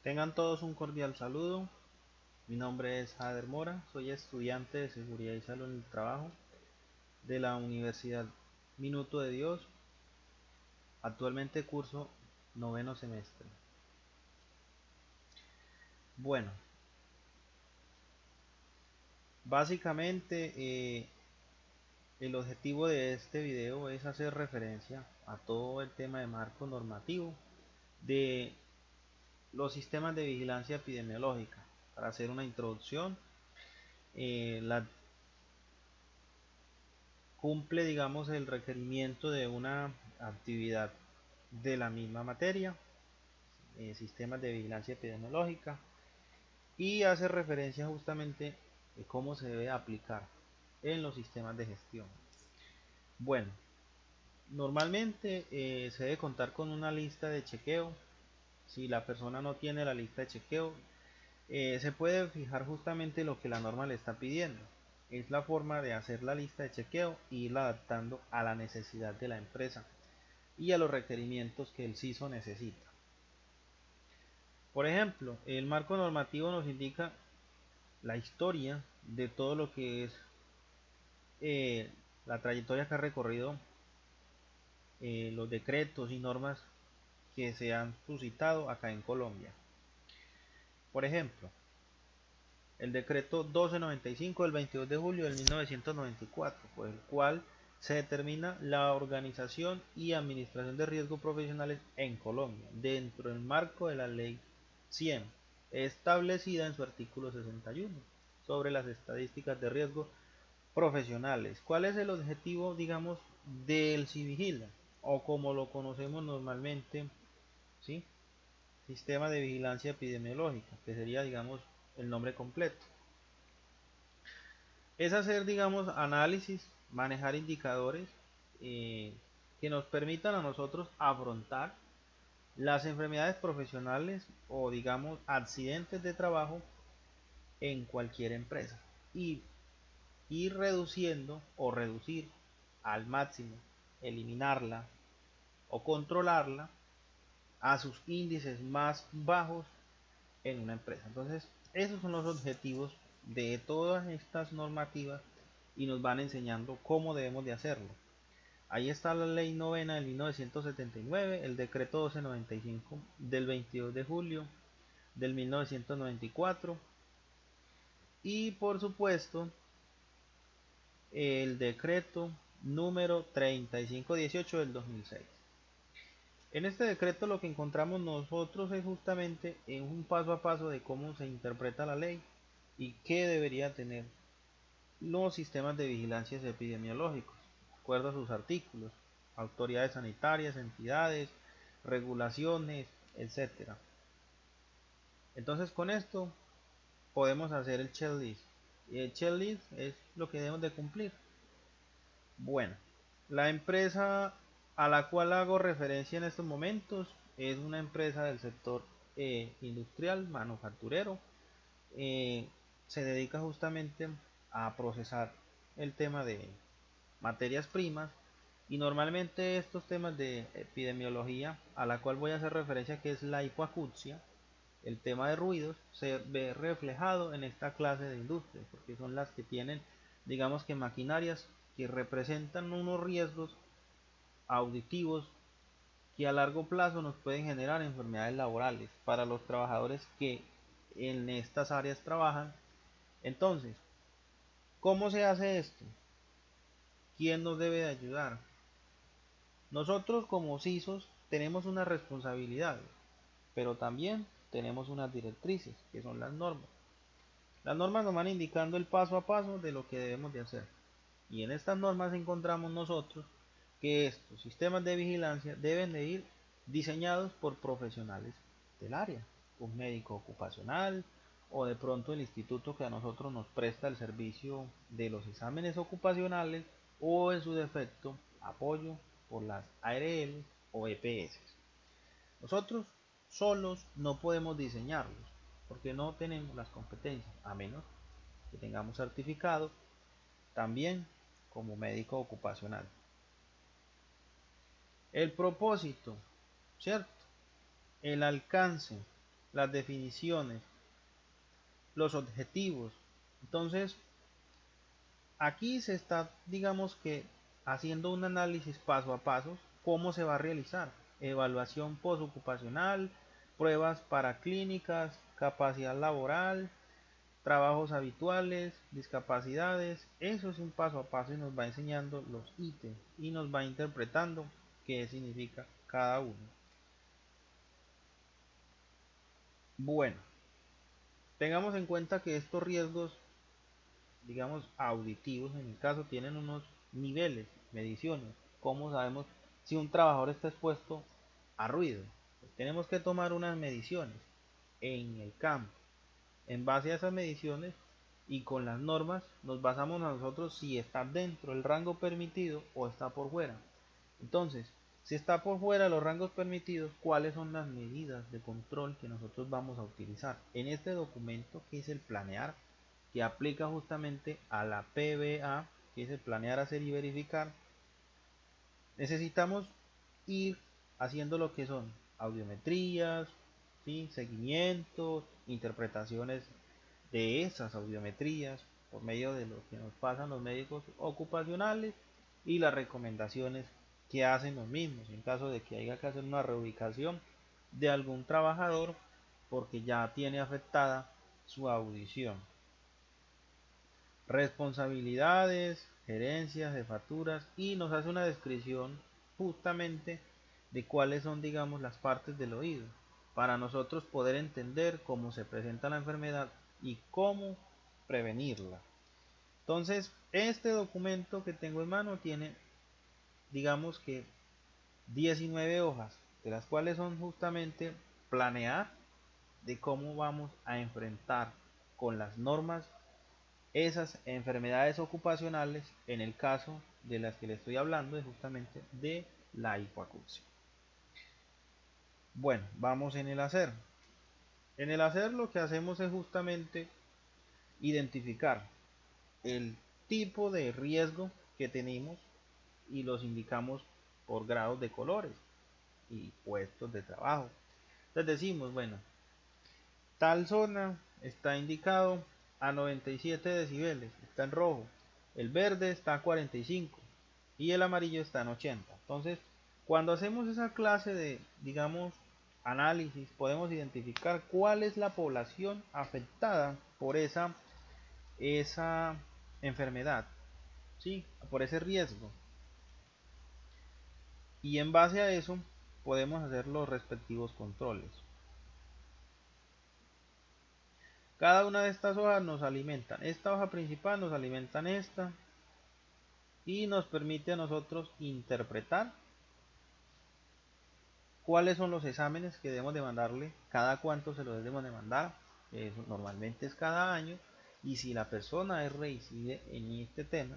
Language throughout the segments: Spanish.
Tengan todos un cordial saludo. Mi nombre es Jader Mora, soy estudiante de Seguridad y Salud en el Trabajo de la Universidad Minuto de Dios. Actualmente curso noveno semestre. Bueno, básicamente el objetivo de este video es hacer referencia a todo el tema de marco normativo de los sistemas de vigilancia epidemiológica. Para hacer una introducción, la cumple, digamos, el requerimiento de una actividad de la misma materia, sistemas de vigilancia epidemiológica, y hace referencia justamente de cómo se debe aplicar en los sistemas de gestión. Bueno, normalmente se debe contar con una lista de chequeo. Si la persona no tiene la lista de chequeo, se puede fijar justamente lo que la norma le está pidiendo. Es la forma de hacer la lista de chequeo e irla adaptando a la necesidad de la empresa y a los requerimientos que el CISO necesita. Por ejemplo, el marco normativo nos indica la historia de todo lo que es eh, la trayectoria que ha recorrido los decretos y normas que se han suscitado acá en Colombia. Por ejemplo, el decreto 1295 del 22 de julio de 1994, por el cual se determina la organización y administración de riesgos profesionales en Colombia, dentro del marco de la ley 100, establecida en su artículo 61, sobre las estadísticas de riesgos profesionales. ¿Cuál es el objetivo, digamos, del CIVIGILA? O como lo conocemos normalmente, ¿sí? Sistema de Vigilancia Epidemiológica, que sería, digamos, el nombre completo. Es hacer, digamos, análisis, manejar indicadores que nos permitan a nosotros afrontar las enfermedades profesionales o, digamos, accidentes de trabajo en cualquier empresa y ir reduciendo o reducir al máximo, eliminarla o controlarla a sus índices más bajos en una empresa. Entonces, esos son los objetivos de todas estas normativas y nos van enseñando cómo debemos de hacerlo. Ahí está la ley novena del 1979, el decreto 1295 del 22 de julio del 1994 y por supuesto el decreto número 3518 del 2006. En este decreto lo que encontramos nosotros es justamente en un paso a paso de cómo se interpreta la ley y qué debería tener los sistemas de vigilancia epidemiológicos, de acuerdo a sus artículos, autoridades sanitarias, entidades, regulaciones, etcétera. Entonces con esto podemos hacer el checklist. Y el checklist es lo que debemos de cumplir. Bueno, la empresa a la cual hago referencia en estos momentos es una empresa del sector industrial, manufacturero. eh, Se dedica justamente a procesar el tema de materias primas y normalmente estos temas de epidemiología a la cual voy a hacer referencia, que es la hipoacusia, el tema de ruidos, se ve reflejado en esta clase de industrias porque son las que tienen, digamos, que maquinarias que representan unos riesgos auditivos que a largo plazo nos pueden generar enfermedades laborales para los trabajadores que en estas áreas trabajan. Entonces, ¿cómo se hace esto? ¿Quién nos debe de ayudar? Nosotros como CISOs tenemos una responsabilidad, pero también tenemos unas directrices, que son las normas. Las normas nos van indicando el paso a paso de lo que debemos de hacer. Y en estas normas encontramos nosotros que estos sistemas de vigilancia deben de ir diseñados por profesionales del área, un médico ocupacional o de pronto el instituto que a nosotros nos presta el servicio de los exámenes ocupacionales o en su defecto apoyo por las ARL o EPS. Nosotros solos no podemos diseñarlos porque no tenemos las competencias a menos que tengamos certificado también como médico ocupacional. El propósito, ¿cierto? El alcance. las definiciones, los objetivos. Entonces, aquí se está, digamos que, haciendo un análisis paso a paso, cómo se va a realizar. Evaluación postocupacional, pruebas paraclínicas, capacidad laboral, trabajos habituales, discapacidades. Eso es un paso a paso y nos va enseñando los ítems y nos va interpretando qué significa cada uno. Bueno, tengamos en cuenta que estos riesgos, digamos auditivos en mi caso, tienen unos niveles, mediciones. ¿Cómo sabemos si un trabajador está expuesto a ruido? Pues tenemos que tomar unas mediciones en el campo. En base a esas mediciones y con las normas nos basamos nosotros si está dentro del rango permitido o está por fuera. Entonces, si está por fuera de los rangos permitidos, ¿cuáles son las medidas de control que nosotros vamos a utilizar? En este documento, que es el planear, que aplica justamente a la PBA, que es el planear, hacer y verificar, necesitamos ir haciendo lo que son audiometrías, ¿sí? Seguimientos, interpretaciones de esas audiometrías por medio de lo que nos pasan los médicos ocupacionales y las recomendaciones que hacen los mismos en caso de que haya que hacer una reubicación de algún trabajador porque ya tiene afectada su audición. Responsabilidades, gerencias, jefaturas, y nos hace una descripción justamente de cuáles son, digamos, las partes del oído para nosotros poder entender cómo se presenta la enfermedad y cómo prevenirla. Entonces, este documento que tengo en mano tiene, digamos que 19 hojas, de las cuales son justamente planear de cómo vamos a enfrentar con las normas esas enfermedades ocupacionales, en el caso de las que le estoy hablando es justamente de la hipoacusia. Bueno, vamos en el hacer. En el hacer lo que hacemos es justamente identificar el tipo de riesgo que tenemos y los indicamos por grados de colores y puestos de trabajo. Entonces decimos, bueno, tal zona está indicado a 97 decibeles, está en rojo, el verde está a 45 y el amarillo está en 80. Entonces, cuando hacemos esa clase de, digamos, análisis, podemos identificar cuál es la población afectada por esa enfermedad, ¿sí? Por ese riesgo. Y en base a eso podemos hacer los respectivos controles. Cada una de estas hojas nos alimentan. Esta hoja principal nos alimentan esta y nos permite a nosotros interpretar cuáles son los exámenes que debemos de mandarle, cada cuánto se los debemos de mandar. Eso normalmente es cada año, y si la persona es reicide en este tema,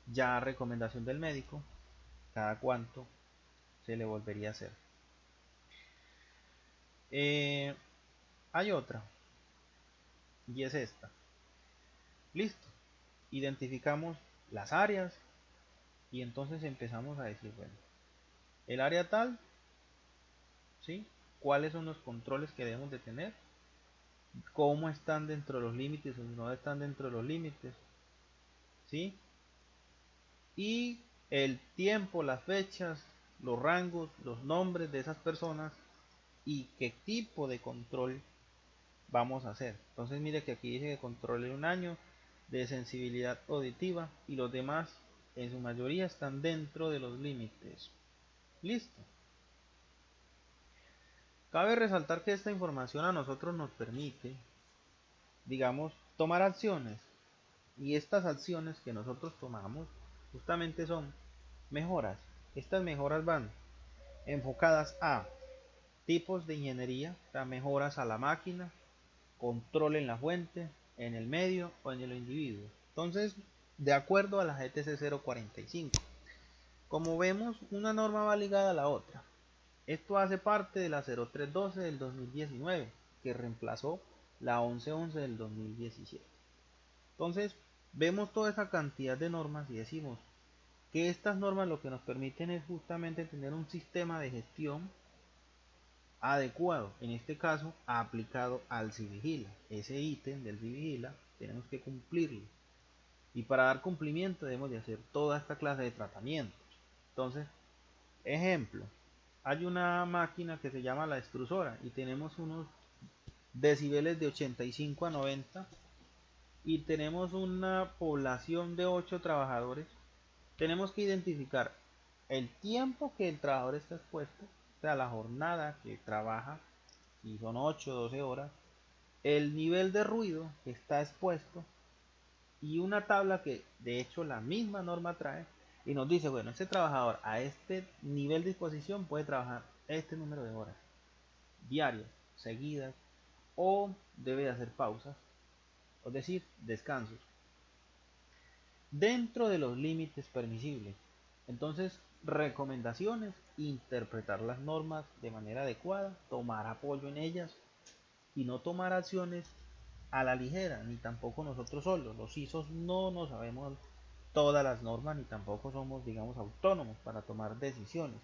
ya recomendación del médico, cada cuánto se le volvería a hacer. Hay otra, y es esta. Listo, identificamos las áreas y entonces empezamos a decir, bueno, el área tal, ¿sí? ¿Cuáles son los controles que debemos de tener? ¿Cómo están dentro de los límites o no están dentro de los límites? ¿Sí? Y el tiempo, las fechas, los rangos, los nombres de esas personas y qué tipo de control vamos a hacer. Entonces mire que aquí dice que controle un año de sensibilidad auditiva y los demás en su mayoría están dentro de los límites. Listo. Cabe resaltar que esta información a nosotros nos permite, digamos, tomar acciones, y estas acciones que nosotros tomamos justamente son mejoras. Estas mejoras van enfocadas a tipos de ingeniería, o sea, mejoras a la máquina, control en la fuente, en el medio o en el individuo. Entonces, de acuerdo a la GTC 045, como vemos, una norma va ligada a la otra. Esto hace parte de la 0312 del 2019, que reemplazó la 1111 del 2017. Entonces, vemos toda esa cantidad de normas y decimos que estas normas lo que nos permiten es justamente tener un sistema de gestión adecuado, en este caso aplicado al Civigila. Ese ítem del Civigila tenemos que cumplirlo, y para dar cumplimiento debemos de hacer toda esta clase de tratamientos. Entonces, ejemplo, hay una máquina que se llama la extrusora y tenemos unos decibeles de 85 a 90 y tenemos una población de 8 trabajadores. Tenemos que identificar el tiempo que el trabajador está expuesto, o sea, la jornada que trabaja, si son 8 o 12 horas, el nivel de ruido que está expuesto, y una tabla que de hecho la misma norma trae y nos dice, bueno, este trabajador a este nivel de exposición puede trabajar este número de horas diarias, seguidas, o debe de hacer pausas, es decir, descansos, dentro de los límites permisibles. Entonces, recomendaciones: interpretar las normas de manera adecuada, tomar apoyo en ellas y no tomar acciones a la ligera, ni tampoco nosotros solos. Los ISOs no nos sabemos todas las normas, ni tampoco somos, digamos, autónomos para tomar decisiones.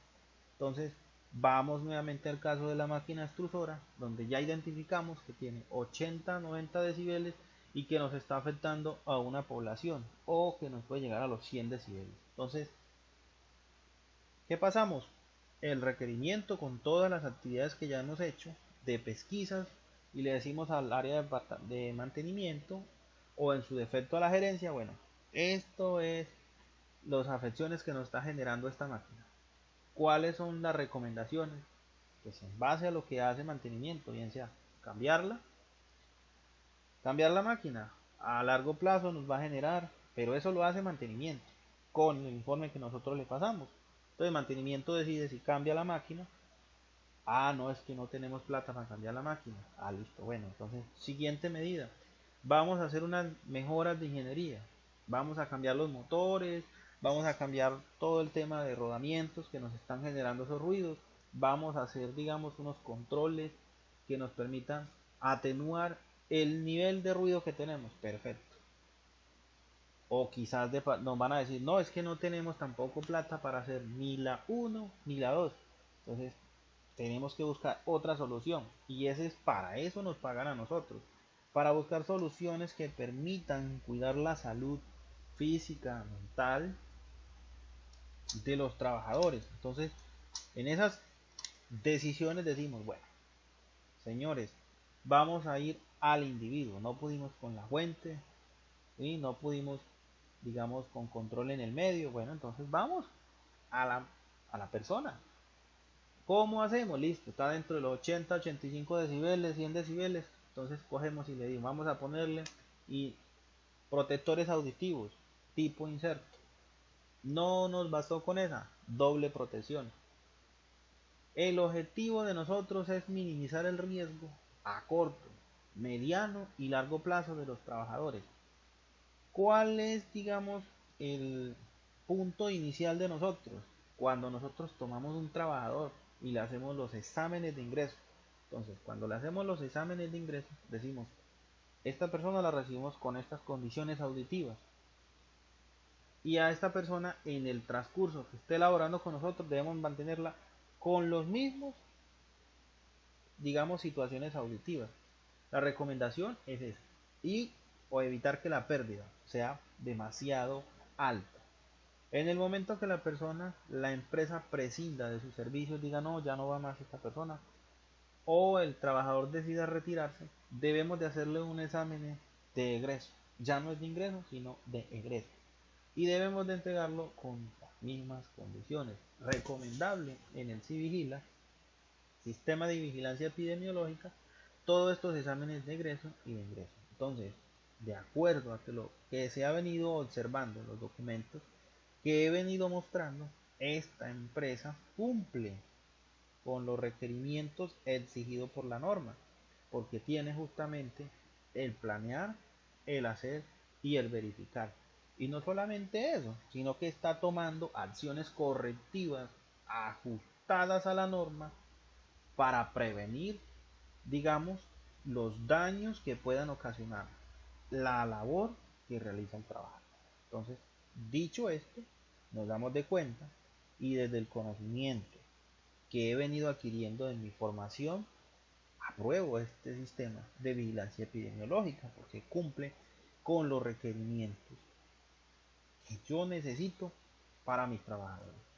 Entonces, vamos nuevamente al caso de la máquina extrusora, donde ya identificamos que tiene 80-90 decibeles y que nos está afectando a una población, o que nos puede llegar a los 100 decibeles. Entonces, ¿qué pasamos? El requerimiento con todas las actividades que ya hemos hecho de pesquisas, y le decimos al área de mantenimiento, o en su defecto a la gerencia, bueno, esto es las afecciones que nos está generando esta máquina. ¿Cuáles son las recomendaciones? Pues en base a lo que hace mantenimiento, bien sea cambiar la máquina a largo plazo nos va a generar, pero eso lo hace mantenimiento con el informe que nosotros le pasamos. Entonces mantenimiento decide si cambia la máquina. Ah, no, es que no tenemos plata para cambiar la máquina. Ah, listo. Bueno, entonces, siguiente medida. Vamos a hacer unas mejoras de ingeniería. Vamos a cambiar los motores, vamos a cambiar todo el tema de rodamientos que nos están generando esos ruidos. Vamos a hacer, digamos, unos controles que nos permitan atenuar el nivel de ruido que tenemos. Perfecto. O quizás nos van a decir, no, es que no tenemos tampoco plata para hacer ni la 1 ni la 2. Entonces, tenemos que buscar otra solución, y ese es, para eso nos pagan a nosotros, para buscar soluciones que permitan cuidar la salud física, mental de los trabajadores. Entonces, en esas decisiones decimos, bueno, señores, vamos a ir al individuo. No pudimos con la fuente y no pudimos, digamos, con control en el medio. Bueno, entonces vamos a la persona. ¿Cómo hacemos? Listo, está dentro de los 80, 85 decibeles, 100 decibeles. Entonces cogemos y le digo, vamos a ponerle y protectores auditivos tipo inserto. No nos bastó con esa doble protección. El objetivo de nosotros es minimizar el riesgo a corto, mediano y largo plazo de los trabajadores. ¿Cuál es, digamos, el punto inicial de nosotros? Cuando nosotros tomamos un trabajador y le hacemos los exámenes de ingreso. Entonces, cuando le hacemos los exámenes de ingreso, decimos, esta persona la recibimos con estas condiciones auditivas. Y a esta persona, en el transcurso que esté elaborando con nosotros, debemos mantenerla con los mismos, digamos, situaciones auditivas. La recomendación es esa. Y o evitar que la pérdida sea demasiado alta. En el momento que la persona, la empresa prescinda de sus servicios, diga no, ya no va más esta persona, o el trabajador decida retirarse, debemos de hacerle un examen de egreso. Ya no es de ingreso, sino de egreso. Y debemos de entregarlo con las mismas condiciones. Recomendable en el Civigila, sistema de vigilancia epidemiológica, todos estos exámenes de egreso y de ingreso. Entonces, de acuerdo a lo que se ha venido observando en los documentos que he venido mostrando, esta empresa cumple con los requerimientos exigidos por la norma, porque tiene justamente el planear, el hacer y el verificar. Y no solamente eso, sino que está tomando acciones correctivas ajustadas a la norma para prevenir, digamos, los daños que puedan ocasionar la labor que realiza el trabajador. Entonces, dicho esto, nos damos de cuenta y desde el conocimiento que he venido adquiriendo en mi formación, apruebo este sistema de vigilancia epidemiológica porque cumple con los requerimientos que yo necesito para mis trabajadores.